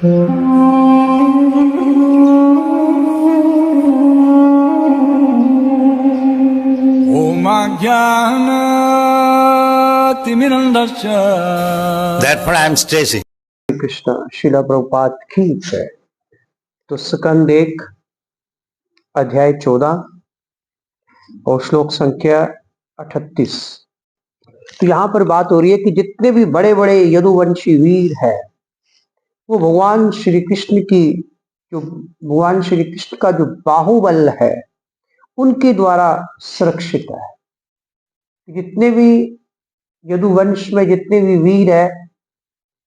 Therefore, I am Stacy. Krishna शिला प्रभुपाद की जय। तो स्कंद 1 अध्याय 14 और श्लोक संख्या 38। तो यहाँ पर बात हो रही है कि जितने भी बड़े बड़े यदुवंशी वीर है वो भगवान श्री कृष्ण का जो बाहुबल है उनके द्वारा सुरक्षित है। जितने भी यदुवंश में जितने भी वीर है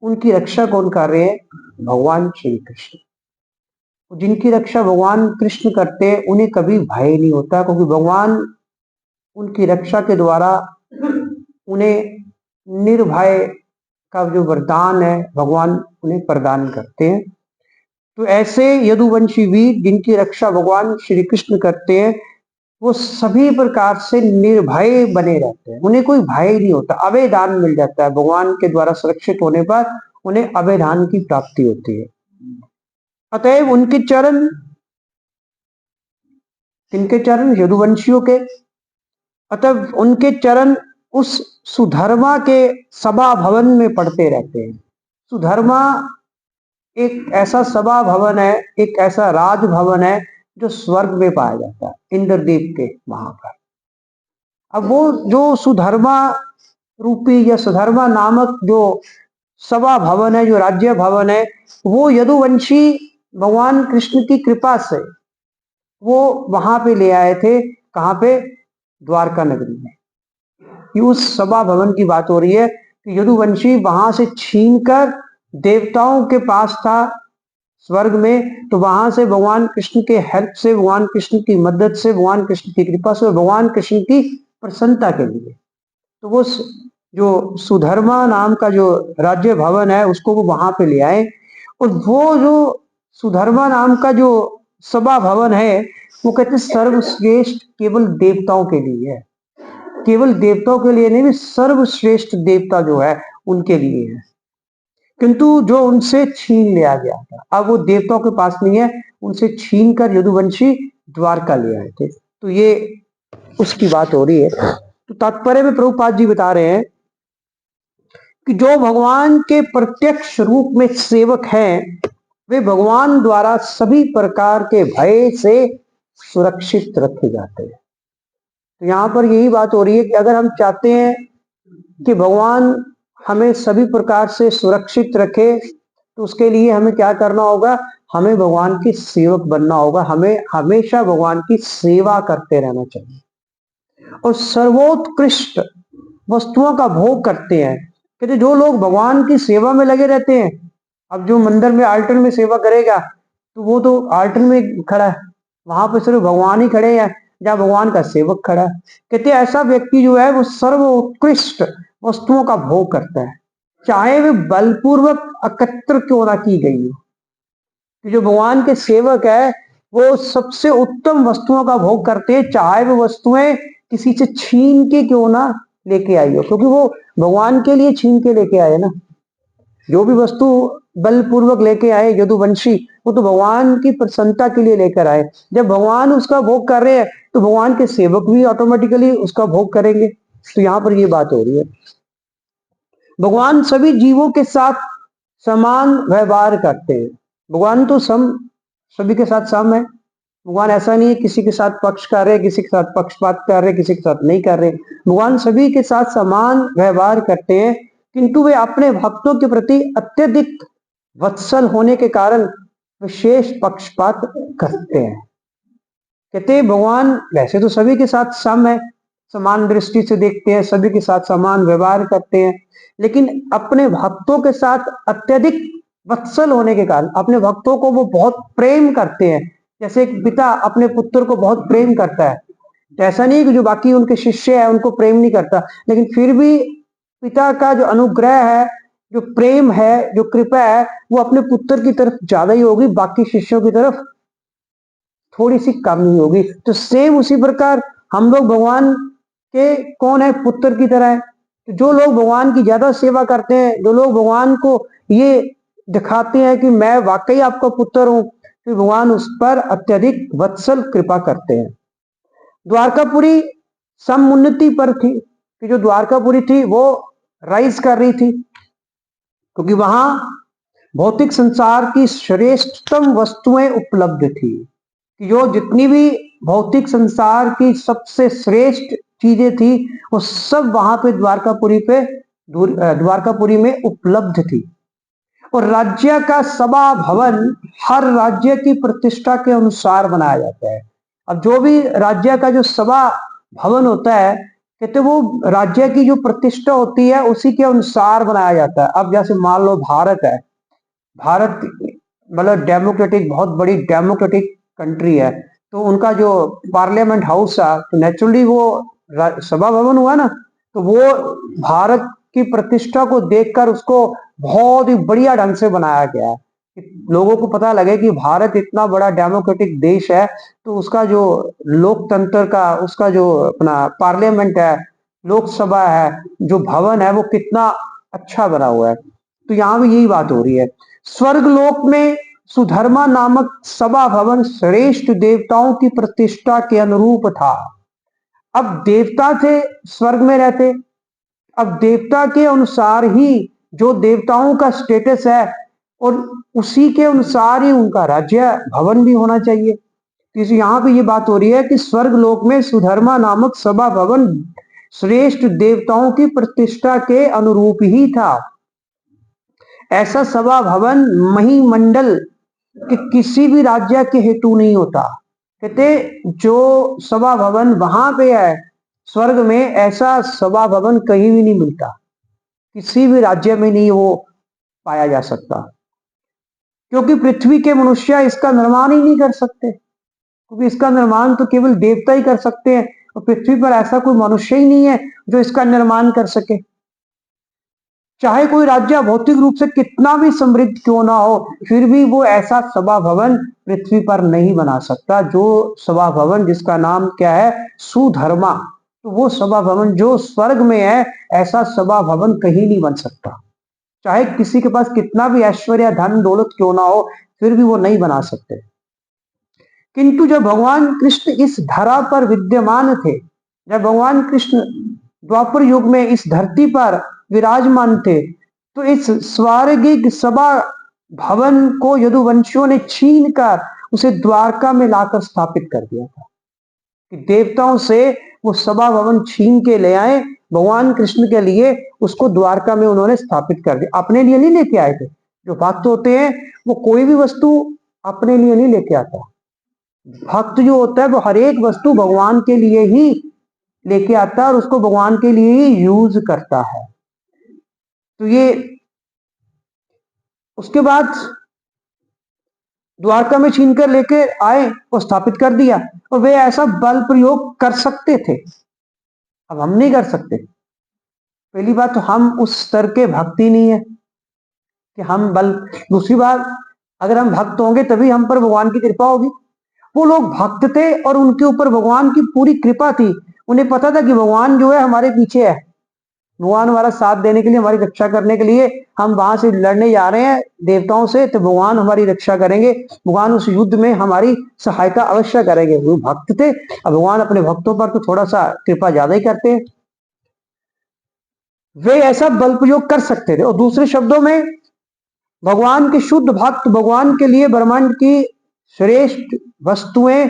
उनकी रक्षा कौन कर रहे हैं? भगवान श्री कृष्ण। जिनकी रक्षा भगवान कृष्ण करते हैं उन्हें कभी भय नहीं होता, क्योंकि भगवान उनकी रक्षा के द्वारा उन्हें निर्भय का जो वरदान है भगवान उन्हें प्रदान करते हैं। तो ऐसे यदुवंशी वीर जिनकी रक्षा भगवान श्री कृष्ण करते हैं वो सभी प्रकार से निर्भय बने रहते हैं, उन्हें कोई भय नहीं होता, अभय दान मिल जाता है। भगवान के द्वारा सुरक्षित होने पर उन्हें अभय दान की प्राप्ति होती है। अतएव उनके चरण, किनके चरण? यदुवंशियों के। अतः उनके चरण उस सुधर्मा के सभा भवन में पड़ते रहते हैं। सुधर्मा एक ऐसा सभा भवन है, एक ऐसा राज भवन है जो स्वर्ग में पाया जाता है, इंद्रदेव के वहां पर। अब वो जो सुधर्मा रूपी या सुधर्मा नामक जो सभा भवन है, जो राज्य भवन है, वो यदुवंशी भगवान कृष्ण की कृपा से वो वहां पे ले आए थे। कहां पे? द्वारका नगरी में। ये उस सभा भवन की बात हो रही है कि यदुवंशी वहां से छीनकर देवताओं के पास था स्वर्ग में, तो वहां से भगवान कृष्ण के हेल्प से, भगवान कृष्ण की मदद से, भगवान कृष्ण की कृपा से, भगवान कृष्ण की प्रसन्नता के लिए तो वो जो सुधर्मा नाम का जो राज्य भवन है उसको वो वहां पे ले आए। और वो जो सुधर्मा नाम का जो सभा भवन है वो कहते सर्वश्रेष्ठ केवल देवताओं के लिए है। केवल देवताओं के लिए नहीं, सर्वश्रेष्ठ देवता जो है उनके लिए है। किंतु जो उनसे छीन लिया गया था, अब वो देवताओं के पास नहीं है, उनसे छीन कर यदुवंशी द्वारका ले आए थे। तो ये उसकी बात हो रही है। तो तात्पर्य में प्रभुपाद जी बता रहे हैं कि जो भगवान के प्रत्यक्ष रूप में सेवक हैं वे भगवान द्वारा सभी प्रकार के भय से सुरक्षित रखे जाते हैं। तो यहां पर यही बात हो रही है कि अगर हम चाहते हैं कि भगवान हमें सभी प्रकार से सुरक्षित रखे तो उसके लिए हमें क्या करना होगा? हमें भगवान की सेवक बनना होगा। हमें हमेशा भगवान की सेवा करते रहना चाहिए और सर्वोत्कृष्ट वस्तुओं का भोग करते हैं। कहते जो लोग भगवान की सेवा में लगे रहते हैं, अब जो मंदिर में आल्टर में सेवा करेगा तो वो तो आल्टर में खड़ा है, वहां पर सिर्फ भगवान ही खड़े हैं जहां भगवान का सेवक खड़ा है। कहते ऐसा व्यक्ति जो है वो सर्वोत्कृष्ट वस्तुओं का भोग करता है, चाहे वे बलपूर्वक एकत्र क्यों ना की गई हो। जो भगवान के सेवक है वो सबसे उत्तम वस्तुओं का भोग करते हैं, चाहे वो वस्तुएं किसी से छीन के क्यों ना लेके आई हो, क्योंकि वो भगवान के लिए छीन के लेके आए ना। जो भी वस्तु बलपूर्वक लेके आए यदुवंशी, वो तो भगवान की प्रसन्नता के लिए लेकर आए। जब भगवान उसका भोग कर रहे हैं तो भगवान के सेवक भी ऑटोमेटिकली उसका भोग करेंगे। तो यहां पर ये बात हो रही है। भगवान सभी जीवों के साथ समान व्यवहार करते हैं। भगवान तो सभी के साथ सम है। भगवान ऐसा नहीं है किसी के साथ पक्ष कर रहे, किसी के साथ पक्षपात कर रहे, किसी के साथ नहीं कर रहे। भगवान सभी के साथ समान व्यवहार करते हैं, किंतु वे अपने भक्तों के प्रति अत्यधिक वत्सल होने के कारण विशेष पक्षपात करते हैं। कहते भगवान वैसे तो सभी के साथ सम है, समान दृष्टि से देखते हैं, सभी के साथ समान व्यवहार करते हैं, लेकिन अपने भक्तों के साथ अत्यधिक वत्सल होने के कारण अपने भक्तों को वो बहुत प्रेम करते हैं। जैसे एक पिता अपने पुत्र को बहुत प्रेम करता है, तो ऐसा नहीं कि जो बाकी उनके शिष्य है उनको प्रेम नहीं करता, लेकिन फिर भी पिता का जो अनुग्रह है, जो प्रेम है, जो कृपा है, वो अपने पुत्र की तरफ ज्यादा ही होगी, बाकी शिष्यों की तरफ थोड़ी सी कम ही होगी। तो सेम उसी प्रकार हम लोग भगवान के कौन है? पुत्र की तरह है। तो जो लोग भगवान की ज्यादा सेवा करते हैं, जो लोग भगवान को ये दिखाते हैं कि मैं वाकई आपका पुत्र हूं, फिर भगवान उस पर अत्यधिक वत्सल कृपा करते हैं। द्वारकापुरी समुन्नति पर थी कि जो द्वारकापुरी थी वो राइज कर रही थी, क्योंकि वहां भौतिक संसार की श्रेष्ठतम वस्तुएं उपलब्ध थी, कि जो जितनी भी भौतिक संसार की सबसे श्रेष्ठ चीजें थी वो सब वहां पे द्वारकापुरी में उपलब्ध थी। और राज्य का सभा भवन हर राज्य की प्रतिष्ठा के अनुसार बनाया जाता है। अब जो भी राज्य का जो सभा भवन होता है, कहते वो राज्य की जो प्रतिष्ठा होती है उसी के अनुसार बनाया जाता है। अब जैसे मान लो भारत है, भारत मतलब डेमोक्रेटिक, बहुत बड़ी डेमोक्रेटिक कंट्री है, तो उनका जो पार्लियामेंट हाउस है तो नेचुरली वो सभा भवन हुआ ना, तो वो भारत की प्रतिष्ठा को देखकर उसको बहुत ही बढ़िया ढंग से बनाया गया है कि लोगों को पता लगे कि भारत इतना बड़ा डेमोक्रेटिक देश है, तो उसका जो लोकतंत्र का, उसका जो अपना पार्लियामेंट है, लोकसभा है, जो भवन है वो कितना अच्छा बना हुआ है। तो यहाँ भी यही बात हो रही है। स्वर्गलोक में सुधर्मा नामक सभा भवन श्रेष्ठ देवताओं की प्रतिष्ठा के अनुरूप था। अब देवता थे, स्वर्ग में रहते, अब देवता के अनुसार ही जो देवताओं का स्टेटस है और उसी के अनुसार ही उनका राज्य भवन भी होना चाहिए। तो यहाँ पे ये बात हो रही है कि स्वर्गलोक में सुधर्मा नामक सभा भवन श्रेष्ठ देवताओं की प्रतिष्ठा के अनुरूप ही था। ऐसा सभा भवन महिमंडल के किसी भी राज्य के हेतु नहीं होता। कहते जो सभा भवन वहां पे है स्वर्ग में, ऐसा सभा भवन कहीं भी नहीं मिलता, किसी भी राज्य में नहीं वो पाया जा सकता, क्योंकि पृथ्वी के मनुष्य इसका निर्माण ही नहीं कर सकते, क्योंकि इसका निर्माण तो केवल देवता ही कर सकते हैं और पृथ्वी पर ऐसा कोई मनुष्य ही नहीं है जो इसका निर्माण कर सके। चाहे कोई राज्य भौतिक रूप से कितना भी समृद्ध क्यों ना हो, फिर भी वो ऐसा सभा भवन पृथ्वी पर नहीं बना सकता जो सभा भवन जिसका नाम क्या है, सुधर्मा। तो वो सभा भवन जो स्वर्ग में है, ऐसा सभा भवन कहीं नहीं बन सकता। चाहे किसी के पास कितना भी ऐश्वर्य धन दौलत क्यों ना हो, फिर भी वो नहीं बना सकते। किंतु जब भगवान कृष्ण इस धरा पर विद्यमान थे, जब भगवान कृष्ण द्वापर युग में इस धरती पर विराजमान थे, तो इस स्वर्गिक सभा भवन को यदुवंशियों ने छीन कर उसे द्वारका में लाकर स्थापित कर दिया था। कि देवताओं से वो सभा भवन छीन के ले आए भगवान कृष्ण के लिए, उसको द्वारका में उन्होंने स्थापित कर दिया। अपने लिए नहीं लेके आए थे। जो भक्त होते हैं वो कोई भी वस्तु अपने लिए नहीं लेके आता। भक्त जो होता है वो हर एक वस्तु भगवान के लिए ही लेके आता है और उसको भगवान के लिए ही यूज करता है। तो ये उसके बाद द्वारका में छीन कर लेके आए और स्थापित कर दिया, और वे ऐसा बल प्रयोग कर सकते थे, अब हम नहीं कर सकते। पहली बात तो हम उस स्तर के भक्त ही नहीं है कि हम बल, दूसरी बात अगर हम भक्त होंगे तभी हम पर भगवान की कृपा होगी। वो लोग भक्त थे और उनके ऊपर भगवान की पूरी कृपा थी, उन्हें पता था कि भगवान जो है हमारे पीछे है, भगवान हमारा साथ देने के लिए, हमारी रक्षा करने के लिए हम वहां से लड़ने जा रहे हैं देवताओं से, तो भगवान हमारी रक्षा करेंगे, भगवान उस युद्ध में हमारी सहायता अवश्य करेंगे। वो भक्त थे। अब भगवान अपने भक्तों पर तो थोड़ा सा कृपा ज्यादा ही करते हैं, वे ऐसा बल प्रयोग कर सकते थे। और दूसरे शब्दों में भगवान के शुद्ध भक्त भगवान के लिए ब्रह्मांड की श्रेष्ठ वस्तुएं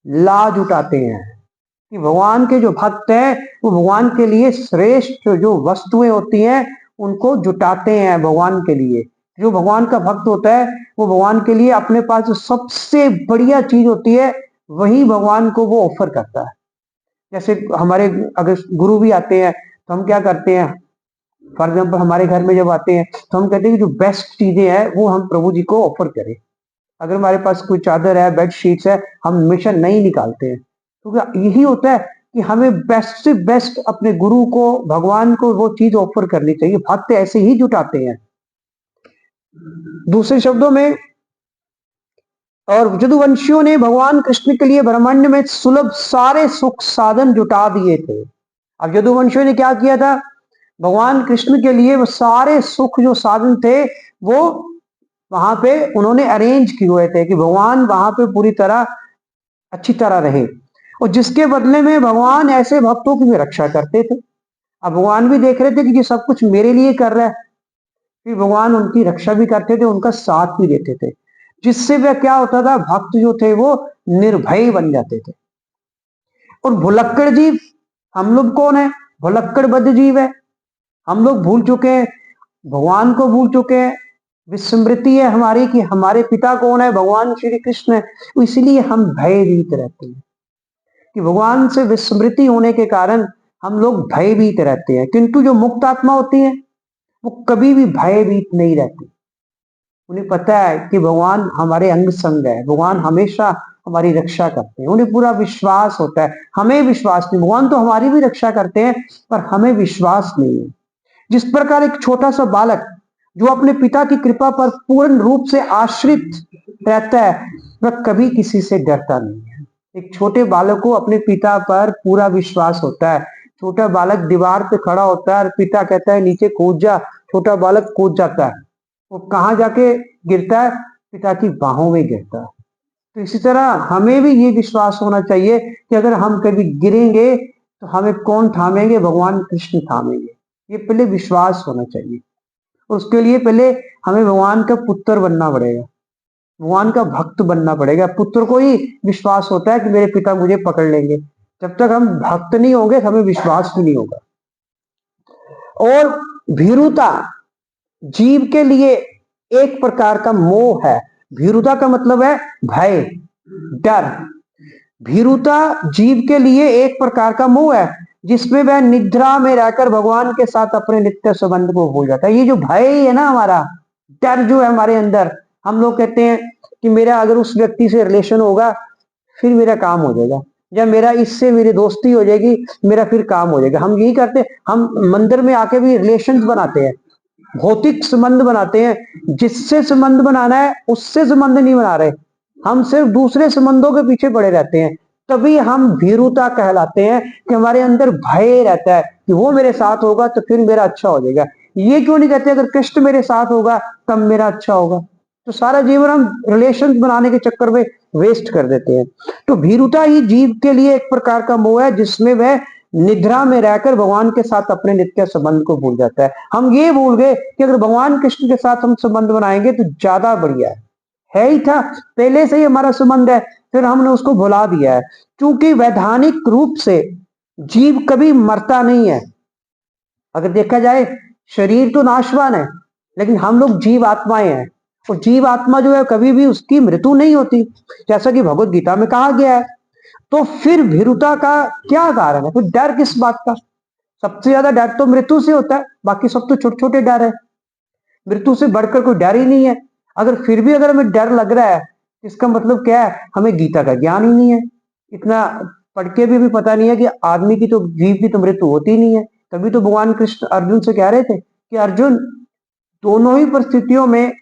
ला जुटाते हैं, कि भगवान के जो भक्त हैं वो भगवान के लिए श्रेष्ठ जो वस्तुएं होती हैं उनको जुटाते हैं भगवान के लिए। जो भगवान का भक्त होता है वो भगवान के लिए अपने पास जो सबसे बढ़िया चीज होती है वही भगवान को वो ऑफर करता है। जैसे हमारे अगर गुरु भी आते हैं तो हम क्या करते हैं, फॉर एग्जाम्पल हमारे घर में जब आते हैं तो हम कहते हैं कि जो बेस्ट चीजें हैं वो हम प्रभु जी को ऑफर करें। अगर हमारे पास कोई चादर है, बेड शीट्स है, हम हमेशा नहीं निकालते हैं, क्योंकि यही होता है कि हमें बेस्ट से बेस्ट अपने गुरु को, भगवान को वो चीज ऑफर करनी चाहिए। भक्त ऐसे ही जुटाते हैं। दूसरे शब्दों में, और यदुवंशियों ने भगवान कृष्ण के लिए ब्रह्मांड में सुलभ सारे सुख साधन जुटा दिए थे। अब यदुवंशियों ने क्या किया था, भगवान कृष्ण के लिए वो सारे सुख जो साधन थे वो वहां पे उन्होंने अरेंज किए हुए थे कि भगवान वहां पे पूरी तरह अच्छी तरह रहे, और जिसके बदले में भगवान ऐसे भक्तों की भी रक्षा करते थे। अब भगवान भी देख रहे थे कि ये सब कुछ मेरे लिए कर रहा है, फिर भगवान उनकी रक्षा भी करते थे, उनका साथ भी देते थे, जिससे वह क्या होता था, भक्त जो थे वो निर्भय बन जाते थे। और भुलक्कड़ जीव, हम लोग कौन है? भुलक्कड़बद्ध जीव है। हम लोग भूल चुके हैं, भगवान को भूल चुके हैं। विस्मृति है हमारी कि हमारे पिता कौन है, भगवान श्री कृष्ण है। तो इसलिए हम भयभीत रहते हैं कि भगवान से विस्मृति होने के कारण हम लोग भयभीत रहते हैं। किंतु जो मुक्त आत्मा होती है वो कभी भी भयभीत नहीं रहती। उन्हें पता है कि भगवान हमारे अंग संग है, भगवान हमेशा हमारी रक्षा करते हैं। उन्हें पूरा विश्वास होता है, हमें विश्वास नहीं। भगवान तो हमारी भी रक्षा करते हैं पर हमें विश्वास नहीं है। जिस प्रकार एक छोटा सा बालक जो अपने पिता की कृपा पर पूर्ण रूप से आश्रित रहता है, वह कभी किसी से डरता नहीं है। एक छोटे बालक को अपने पिता पर पूरा विश्वास होता है। छोटा बालक दीवार पे खड़ा होता है और पिता कहता है नीचे कूद जा, छोटा बालक कूद जाता है। वो कहाँ जाके गिरता है? पिता की बाहों में गिरता है। तो इसी तरह हमें भी ये विश्वास होना चाहिए कि अगर हम कभी गिरेंगे तो हमें कौन थामेंगे? भगवान कृष्ण थामेंगे। ये पहले विश्वास होना चाहिए। और उसके लिए पहले हमें भगवान का पुत्र बनना पड़ेगा, भगवान का भक्त बनना पड़ेगा। पुत्र को ही विश्वास होता है कि मेरे पिता मुझे पकड़ लेंगे। जब तक हम भक्त नहीं होंगे हमें विश्वास भी नहीं होगा। और भीरुता जीव के लिए एक प्रकार का मोह है। भीरुता का मतलब है भय, डर। भीरुता जीव के लिए एक प्रकार का मोह है जिसमें वह निद्रा में रहकर भगवान के साथ अपने नित्य संबंध को भूल जाता है। ये जो भय है ना, हमारा डर जो है हमारे अंदर, हम लोग कहते हैं कि मेरा अगर उस व्यक्ति से रिलेशन होगा फिर मेरा काम हो जाएगा, या मेरा इससे मेरी दोस्ती हो जाएगी, मेरा फिर काम हो जाएगा। हम यही करते, हम मंदिर में आके भी रिलेशन बनाते हैं, भौतिक संबंध बनाते हैं। जिससे संबंध बनाना है उससे संबंध नहीं बना रहे, हम सिर्फ दूसरे संबंधों के पीछे पड़े रहते हैं। तभी हम भीरुता कहलाते हैं कि हमारे अंदर भय रहता है कि वो मेरे साथ होगा तो फिर मेरा अच्छा हो जाएगा। ये क्यों नहीं कहते अगर कृष्ण मेरे साथ होगा तब मेरा अच्छा होगा? तो सारा जीवन हम रिलेशन बनाने के चक्कर में वेस्ट कर देते हैं। तो भीरुता ही जीव के लिए एक प्रकार का मोह है जिसमें वह निद्रा में रहकर भगवान के साथ अपने नित्य संबंध को भूल जाता है। हम ये भूल गए कि अगर भगवान कृष्ण के साथ हम संबंध बनाएंगे तो ज्यादा बढ़िया है ही था, पहले से ही हमारा संबंध है, फिर हमने उसको भुला दिया है। क्योंकि वैधानिक रूप से जीव कभी मरता नहीं है। अगर देखा जाए शरीर तो नाशवान है, लेकिन हम लोग जीव आत्माएं हैं, और जीव आत्मा जो है कभी भी उसकी मृत्यु नहीं होती, जैसा कि भगवत गीता में कहा गया है। तो फिर भीरुता का क्या कारण है? फिर डर किस बात का? सबसे ज्यादा डर तो मृत्यु से होता है, बाकी सब तो छोटे छोटे डर है। मृत्यु से बढ़कर कोई डर ही नहीं है। अगर फिर भी अगर हमें डर लग रहा है, इसका मतलब क्या है? हमें गीता का ज्ञान ही नहीं है। इतना पढ़ के भी पता नहीं है कि आदमी की तो, जीव की तो मृत्यु होती ही नहीं है। तभी तो भगवान कृष्ण अर्जुन से कह रहे थे कि अर्जुन, दोनों ही परिस्थितियों में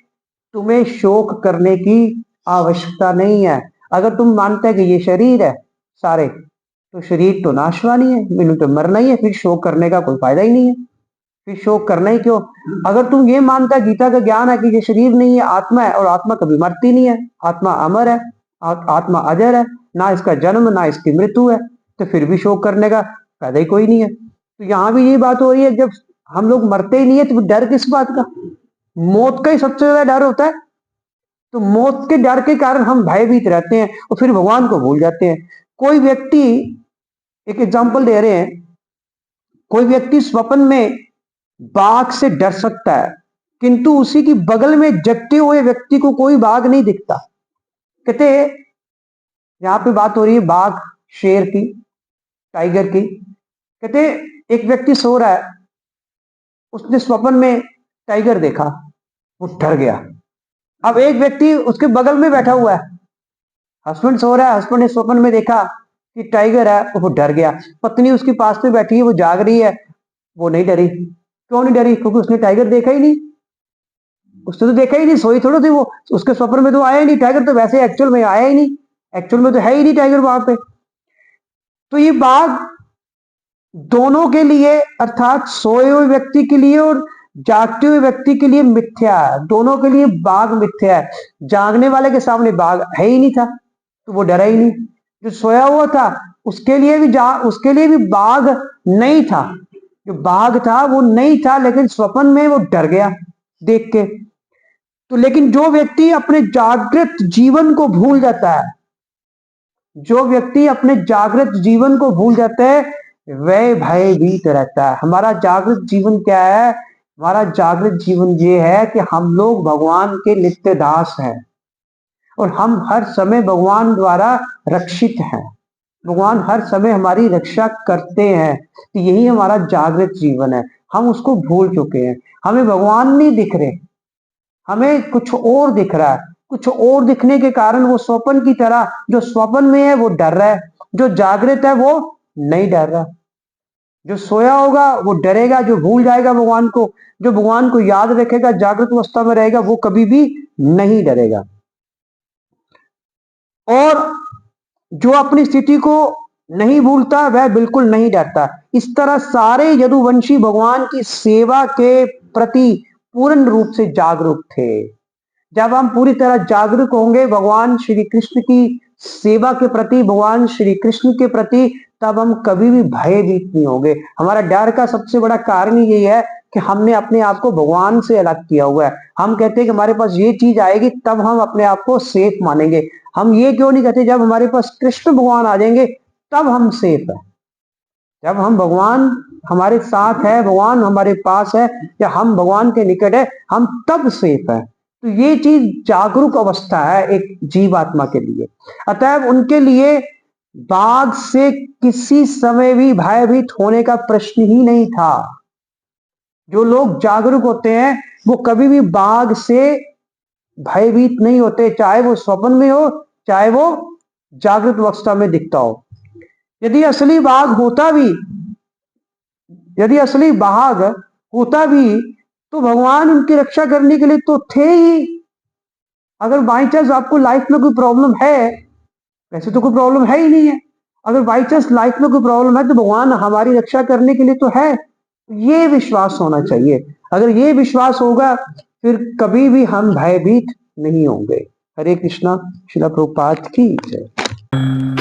तुम्हें शोक करने की आवश्यकता नहीं है। अगर तुम मानते हैं कि ये शरीर है सारे, तो शरीर तो नाशवान ही है, मैंने तो मरना ही है, फिर शोक करने का कोई फायदा ही नहीं है। फिर शोक करना ही क्यों? अगर तुम ये मानता है, गीता का ज्ञान है कि ये शरीर नहीं है, आत्मा है, और आत्मा कभी मरती नहीं है, आत्मा अमर है, आत्मा अजर है, ना इसका जन्म ना इसकी मृत्यु है, तो फिर भी शोक करने का फायदा ही कोई नहीं है। तो यहाँ भी यही बात हो रही है, जब हम लोग मरते ही नहीं है तो डर किस बात का? मौत का ही सबसे ज्यादा डर होता है। तो मौत के डर के कारण हम भयभीत रहते हैं और फिर भगवान को भूल जाते हैं। कोई व्यक्ति, एक एग्जांपल दे रहे हैं, कोई व्यक्ति स्वप्न में बाघ से डर सकता है, किंतु उसी की बगल में जगते हुए व्यक्ति को कोई बाघ नहीं दिखता। कहते यहां पे बात हो रही है बाघ, शेर की, टाइगर की। कहते एक व्यक्ति सो रहा है, उसने स्वप्न में टाइगर देखा, वो डर गया। अब एक व्यक्ति उसके बगल में बैठा हुआ है, हस्बैंड सो रहा है, हस्बैंड ने स्वप्न में देखा कि टाइगर है, वो डर गया। पत्नी उसके पास में बैठी है, वो जाग रही है, वो नहीं डरी। क्यों नहीं डरी? क्योंकि उसने टाइगर देखा ही नहीं। उसने तो देखा ही नहीं, सोई थोड़ा थी वो, उसके स्वप्न में तो आया ही नहीं टाइगर, तो वैसे एक्चुअल में आया ही नहीं, एक्चुअल में तो है ही नहीं टाइगर वहां पे। तो ये बाघ दोनों के लिए, अर्थात सोए हुए व्यक्ति के लिए और जागते हुए व्यक्ति के लिए मिथ्या है, दोनों के लिए बाघ मिथ्या है। जागने वाले के सामने बाघ है ही नहीं था तो वो डरा ही नहीं। जो सोया हुआ था उसके लिए भी बाघ नहीं था, जो बाघ था वो नहीं था, लेकिन स्वप्न में वो डर गया देख के। तो लेकिन जो व्यक्ति अपने जागृत जीवन को भूल जाता है, जो व्यक्ति अपने जागृत जीवन को भूल जाता है वह भयभीत रहता है। हमारा जागृत जीवन क्या है? हमारा जागृत जीवन ये है कि हम लोग भगवान के नित्य दास हैं और हम हर समय भगवान द्वारा रक्षित हैं। भगवान हर समय हमारी रक्षा करते हैं। तो यही हमारा जागृत जीवन है। हम उसको भूल चुके हैं। हमें भगवान नहीं दिख रहे, हमें कुछ और दिख रहा है। कुछ और दिखने के कारण वो स्वप्न की तरह, जो स्वप्न में है वो डर रहा है, जो जागृत है वो नहीं डर रहा। जो सोया होगा वो डरेगा, जो भूल जाएगा भगवान को, जो भगवान को याद रखेगा, जागृत अवस्था में रहेगा, वो कभी भी नहीं डरेगा। और जो अपनी स्थिति को नहीं भूलता वह बिल्कुल नहीं डरता। इस तरह सारे यदुवंशी भगवान की सेवा के प्रति पूर्ण रूप से जागरूक थे। जब हम पूरी तरह जागरूक होंगे भगवान श्री कृष्ण की सेवा के प्रति, भगवान श्री कृष्ण के प्रति, तब हम कभी भी भयभीत नहीं होंगे। हमारा डर का सबसे बड़ा कारण यही है कि हमने अपने आप को भगवान से अलग किया हुआ है। हम कहते हैं कि हमारे पास ये चीज आएगी तब हम अपने आप को सेफ मानेंगे। हम ये क्यों नहीं कहते जब हमारे पास कृष्ण भगवान आ जाएंगे तब हम सेफ है। जब हम भगवान हमारे साथ है, भगवान हमारे पास है, या हम भगवान के निकट है, हम तब सेफ है। तो ये चीज जागरूक अवस्था है एक जीवात्मा के लिए। अतएव उनके लिए बाघ से किसी समय भी भयभीत होने का प्रश्न ही नहीं था। जो लोग जागरूक होते हैं वो कभी भी बाघ से भयभीत नहीं होते, चाहे वो स्वप्न में हो, चाहे वो जागृत अवस्था में दिखता हो। यदि असली बाघ होता भी, यदि असली बाघ होता भी तो भगवान उनकी रक्षा करने के लिए तो थे ही। अगर बाई चांस आपको लाइफ में कोई प्रॉब्लम है, वैसे तो कोई प्रॉब्लम है ही नहीं है, अगर बाई चांस लाइफ में कोई प्रॉब्लम है तो भगवान हमारी रक्षा करने के लिए तो है। ये विश्वास होना चाहिए। अगर ये विश्वास होगा फिर कभी भी हम भयभीत नहीं होंगे। हरे कृष्णा। श्रील प्रभुपाद की जय।